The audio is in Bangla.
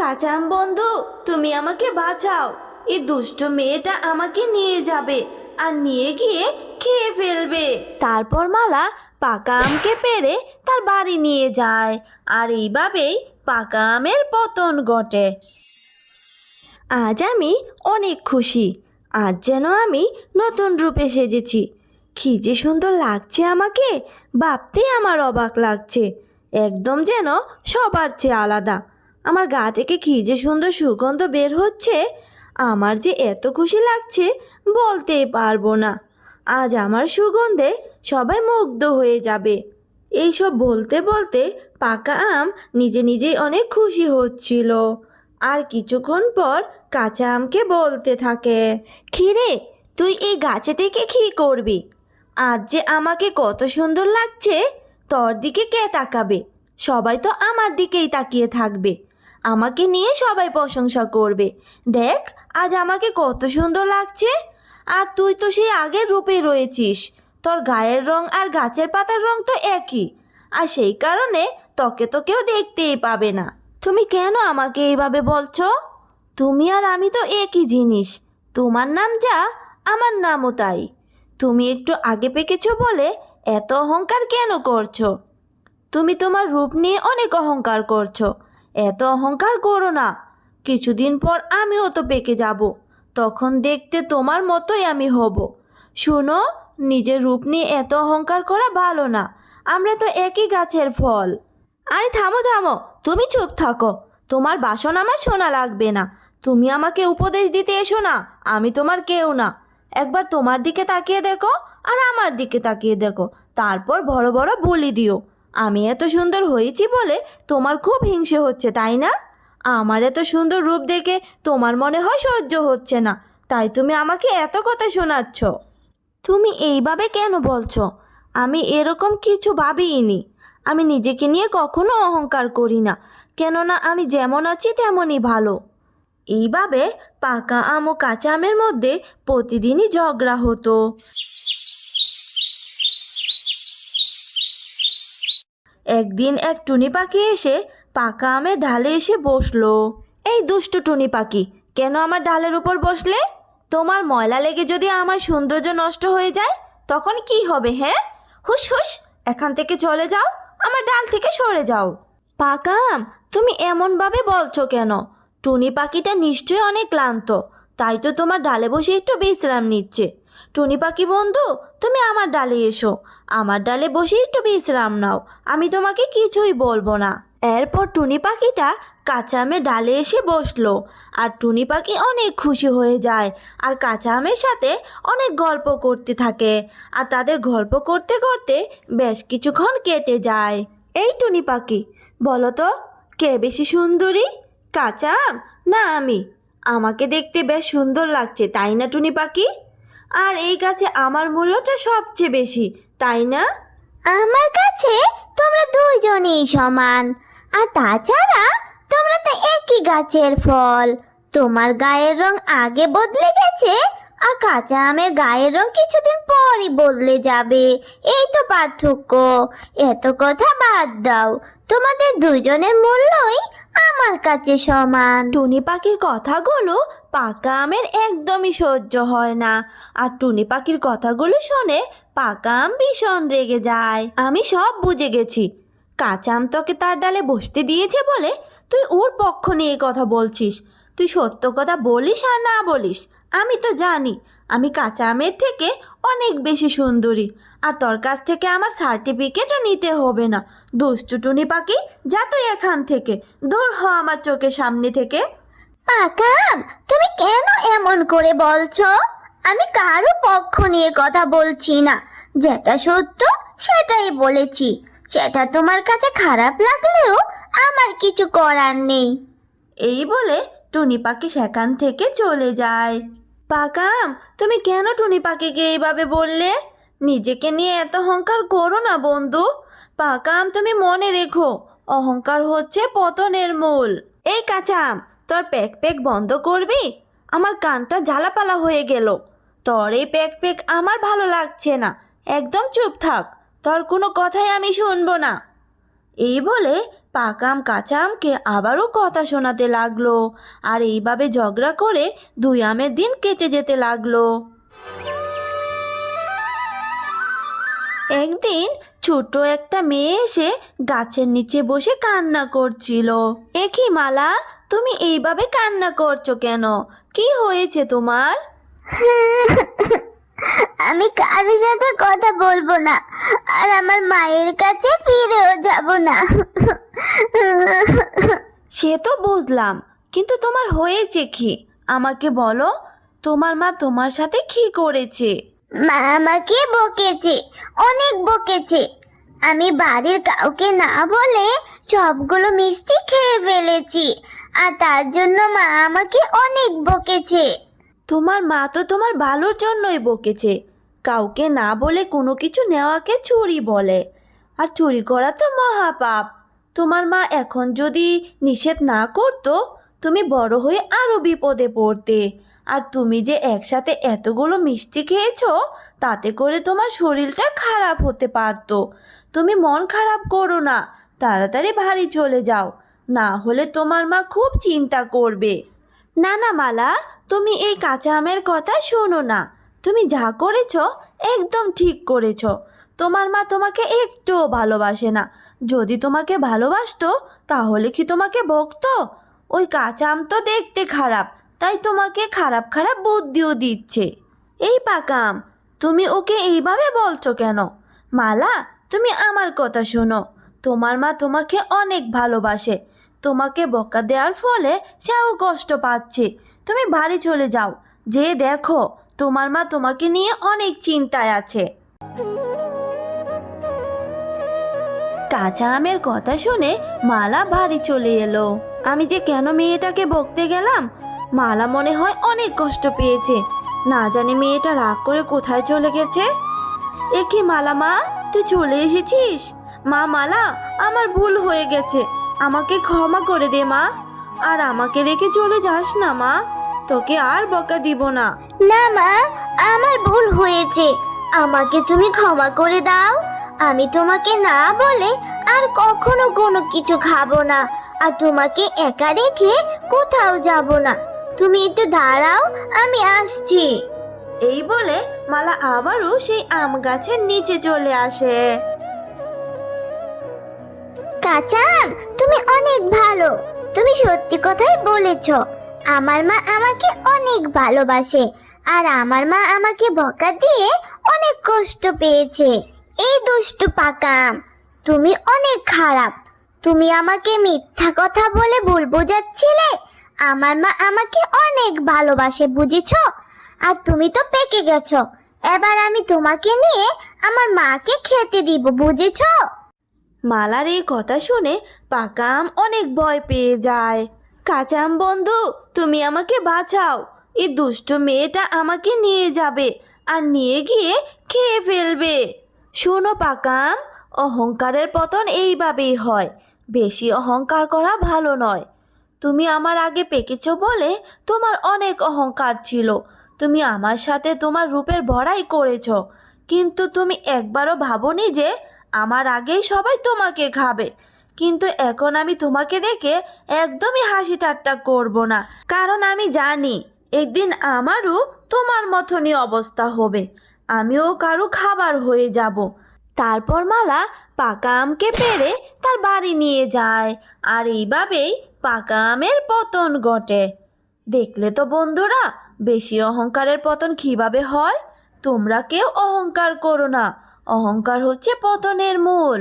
কাঁচা আম বন্ধু, তুমি আমাকে বাঁচাও। এই দুষ্ট মেয়েটা আমাকে নিয়ে যাবে আর নিয়ে গিয়ে খেয়ে ফেলবে। তারপর মালা পাকা আমকে পেড়ে তার বাড়ি নিয়ে যায়, আর এইভাবেই পাকা আমের পতন ঘটে। আজ আমি অনেক খুশি। আজ যেন আমি নতুন রূপে সেজেছি। কি যে সুন্দর লাগছে আমাকে, ভাবতেই আমার অবাক লাগছে। একদম যেন সবার চেয়ে আলাদা। আমার গা থেকে কি যে সুন্দর সুগন্ধ বের হচ্ছে, আমার যে এত খুশি লাগছে বলতেই পারবো না। আজ আমার সুগন্ধে সবাই মুগ্ধ হয়ে যাবে। এইসব বলতে বলতে পাকা আম নিজে নিজেই অনেক খুশি হচ্ছিল। আর কিছুক্ষণ পর কাঁচা আমকে বলতে থাকে, খিরে তুই এই গাছে থেকে কি করবি? আজ যে আমাকে কত সুন্দর লাগছে, তোর দিকে কে তাকাবে? সবাই তো আমার দিকেই তাকিয়ে থাকবে। আমাকে নিয়ে সবাই প্রশংসা করবে। দেখ আজ আমাকে কত সুন্দর লাগছে। আর তুই তো সেই আগের রূপে রয়েছিস। তোর গায়ের রং আর গাছের পাতার রং তো একই, আর সেই কারণে তোকে তো কেউ দেখতেই পাবে না। তুমি কেন আমাকে এইভাবে বলছো? তুমি আর আমি তো একই জিনিস। তোমার নাম যা, আমার নামও তাই। তুমি একটু আগে পেকেছো বলে এত অহংকার কেন করছো? তুমি তোমার রূপ নিয়ে অনেক অহংকার করছো। এত অহংকার করো না। কিছুদিন পর আমিও তো পেকে যাব। তখন দেখতে তোমার মতোই আমি হব। শোনো, নিজের রূপ নিয়ে এত অহংকার করা ভালো না। আমরা তো একই গাছের ফল। আরে থামো থামো, তুমি চুপ থাকো। তোমার বাসন আমার শোনা লাগবে না। তুমি আমাকে উপদেশ দিতে এসো না। আমি তোমার কেউ না। একবার তোমার দিকে তাকিয়ে দেখো আর আমার দিকে তাকিয়ে দেখো, তারপর বড় বড় বলি দিও। আমি এত সুন্দর হয়েছি বলে তোমার খুব হিংসে হচ্ছে, তাই না? আমার এত সুন্দর রূপ দেখে তোমার মনে হয় সহ্য হচ্ছে না, তাই তুমি আমাকে এত কথা শোনাচ্ছ। তুমি এইভাবে কেন বলছো? আমি এরকম কিছু ভাবিনি। আমি নিজেকে নিয়ে কখনো অহংকার করি না, কেননা আমি যেমন আছি তেমনই ভালো। এইভাবে পাকা আম ও কাঁচা আমের মধ্যে প্রতিদিনই ঝগড়া হতো। একদিন এক টুনি পাখি এসে পাকা আমের ডালে এসে বসলো। এই দুষ্টু টুনি পাখি, কেন আমার ডালের উপর বসলে? তোমার ময়লা লেগে যদি আমার সৌন্দর্য নষ্ট হয়ে যায় তখন কি হবে? হ্যাঁ, হুস হুস, এখান থেকে চলে যাও, আমার ডাল থেকে সরে যাও। পাকা আম, তুমি এমনভাবে বলছো কেন? টুনি পাখিটা নিশ্চয়ই অনেক ক্লান্ত, তাই তো তোমার ডালে বসে একটু বিশ্রাম নিচ্ছে। টুনি পাখি বন্ধু, তুমি আমার ডালে এসো। আমার ডালে বসে একটু বিশ্রাম নাও, আমি তোমাকে কিছুই বলবো না। এরপর টুনি পাখিটা কাঁচা আমের ডালে এসে বসলো। আর টুনি পাখি অনেক খুশি হয়ে যায় আর কাঁচা আমের সাথে অনেক গল্প করতে থাকে। আর তাদের গল্প করতে করতে বেশ কিছুক্ষণ কেটে যায়। এই টুনি পাখি, বলো তো, কে বেশি সুন্দরী, কাঁচা আম না আমি? আমাকে দেখতে বেশ সুন্দর লাগছে, তাই না টুনি পাখি? আর এই গাছে আমার মূল্যটা সবচেয়ে বেশি, তাই না? আমার কাছে তোমরা দুইজনেই সমান। আর তাছাড়া তোমরা তো একই গাছের ফল। তোমার গায়ের রং আগে বদলে গেছে, আর কাঁচা আমের গায়ের রং কিছুদিন পরই বদলে যাবে। এই তো পার্থক্য। এত কথা বাদ দাও, তোমাদের দুইজনের মূল্যই আমার কাছে সমান। টুনি পাখির কথাগুলো পাকা আমের একদমই সহ্য হয় না। আর টুনি পাখির কথাগুলো শুনে পাকা আম ভীষণ রেগে যায়। আমি সব বুঝে গেছি। কাঁচা আম তোকে তার ডালে বসতে দিয়েছে বলে তুই ওর পক্ষ নিয়ে কথা বলছিস। তুই সত্য কথা বলিস আর না বলিস, আমি তো জানি আমি কাঁচা আমের থেকে অনেক বেশি সুন্দরী। আর তোর কাছ থেকে আমার সার্টিফিকেটও নিতে হবে না। দুষ্টু টুনি পাখি, যা তুই এখান থেকে দূর হ আমার চোখের সামনে থেকে। পাকাম, তুমি কেন এমন করে বলছো? আমি কারো পক্ষ নিয়ে কথা বলছি না। যেটা সত্য সেটাই বলেছি। সেটা তোমার কাছে খারাপ লাগলেও আমার কিছু করার নেই। এই বলে টুনি পাখি সেখান থেকে চলে যায়। পাকাম, তুমি কেন টুনি পাখিকে এইভাবে বললে? নিজেকে নিয়ে এত অহংকার করো না বন্ধু। পাকাম, তুমি মনে রেখো, অহংকার হচ্ছে পতনের মূল। এই কাঁচাম, তোর প্যাক প্যাক বন্ধ করবি? আমার কানটা ঝালাপালা হয়ে গেল। তোর এই প্যাক প্যাক আমার ভালো লাগছে না। একদম চুপ থাক, তোর কোনো কথাই আমি শুনবো না। এই বলে পাকা আম কাঁচা আমকে আবারও কথা শোনাতে লাগলো। আর এইভাবে ঝগড়া করে দুই আমের দিন কেটে যেতে লাগলো। একদিন ছোট একটা মেয়ে এসে গাছের নিচে বসে কান্না করছিল। এ কি মালা, তুমি এইভাবে কান্না করছো কেন? কি হয়েছে তোমার? আমি কারোর সাথে কথা বলবো না, আর আমার মায়ের কাছে ফিরেও যাব না। সে তো বুঝলাম, কিন্তু তোমার হয়েছে কি আমাকে বলো। তোমার মা তোমার সাথে কি করেছে? মা আমাকে বকেছে, অনেক বকেছে। আমি বাড়ির কাউকে না বলে সবগুলো মিষ্টি খেয়ে ফেলেছি, আর তার জন্য মা আমাকে অনেক বকেছে। তোমার মা তো তোমার ভালোর জন্যই বকেছে। কাউকে না বলে কোনো কিছু নেওয়াকে চুরি বলে, আর চুরি করা তো মহাপাপ। তোমার মা এখন যদি নিষেধ না করতো, তুমি বড় হয়ে আরো বিপদে পড়তে। আর তুমি যে একসাথে এতগুলো মিষ্টি খেয়েছো, তাতে করে তোমার শরীরটা খারাপ হতে পারতো। তুমি মন খারাপ করো না, তাড়াতাড়ি বাড়ি চলে যাও, না হলে তোমার মা খুব চিন্তা করবে। না না মালা, তুমি এই কাঁচা আমের কথা শোনো না। তুমি যা করেছো একদম ঠিক করেছো। তোমার মা তোমাকে একটুও ভালোবাসে না। যদি তোমাকে ভালোবাসতো তাহলে কি তোমাকে বকতো? ওই কাঁচা আম তো দেখতে খারাপ, তাই তোমাকে খারাপ খারাপ বুদ্ধিও দিচ্ছে। এই পাকা আম, তুমি ওকে এইভাবে বলছো কেন? মালা, তুমি আমার কথা শোনো। তোমার মা তোমাকে অনেক ভালোবাসে। তোমাকে বকা দেওয়ার ফলে সেও কষ্ট পাচ্ছে। তুমি বাড়ি চলে যাও, যে দেখো তোমার মা তোমাকে নিয়ে অনেক চিন্তায় আছে। কাঁচা আমের কথা শুনে মালা বাড়ি চলে এলো। আমি যে কেন মেয়েটাকে বকতে গেলাম। মালা মনে হয় অনেক কষ্ট পেয়েছে। না জানি মেয়েটা রাগ করে কোথায় চলে গেছে। এ কি মালা মা, তুই চলে এসেছিস? মা মালা, আমার ভুল হয়ে গেছে, আমাকে ক্ষমা করে দে মা। আর আমাকে রেখে চলে যাস না মা, তোকে আর বকা দিব না। না মা, আমার ভুল হয়েছে, আমাকে তুমি ক্ষমা করে দাও। আমি তোমাকে না বলে আর কখনো কোনো কিছু খাবো না, আর তোমাকে একা রেখে কোথাও যাব না। তুমি একটু দাঁড়াও, আমি আসছি। এই বলে মালা আবারও সেই আম গাছের নিচে চলে আসে। কাঁচা আম, তুমি অনেক ভালো, তুমি সত্যি কথাই বলেছ। আমার মা আমাকে অনেক ভালোবাসে, আর আমার মা আমাকে বকা দিয়ে অনেক কষ্ট পেয়েছে। এই দুষ্টু পাকা আম, তুমি অনেক খারাপ। তুমি আমাকে মিথ্যা কথা বলে ভুল বোঝাচ্ছিলে। আমার মা আমাকে অনেক ভালোবাসে, বুঝেছো? আর তুমি তো পেকে গেছো। এবার আমি তোমাকে নিয়ে আমার মাকে খেতে দিব, বুঝেছো? মালার এই কথা শুনে পাকা আম অনেক ভয় পেয়ে যায়। কাঁচা আম বন্ধু, তুমি আমাকে বাঁচাও। এই দুষ্ট মেয়েটা আমাকে নিয়ে যাবে, আর নিয়ে গিয়ে খেয়ে ফেলবে। শোনো পাকা আম, অহংকারের পতন এইভাবেই হয়। বেশি অহংকার করা ভালো নয়। তুমি আমার আগে পেকেছো বলে তোমার অনেক অহংকার ছিল। তুমি আমার সাথে তোমার রূপের বড়াই করেছো, কিন্তু তুমি একবারও ভাবোনি যে আমার আগেই সবাই তোমাকে খাবে। কিন্তু এখন আমি তোমাকে দেখে একদমই হাসি ঠাট্টা করব না, কারণ আমি জানি একদিন আমারও তোমার মতনই অবস্থা হবে। আমিও কারো খাবার হয়ে যাব। তারপর মালা পাকা আমকে পেড়ে তার বাড়ি নিয়ে যায়, আর এইভাবেই পাকা আমের পতন ঘটে। দেখলে তো বন্ধুরা, বেশি অহংকারের পতন কিভাবে হয়। তোমরা কেউ অহংকার করো না, অহংকার হচ্ছে পতনের মূল।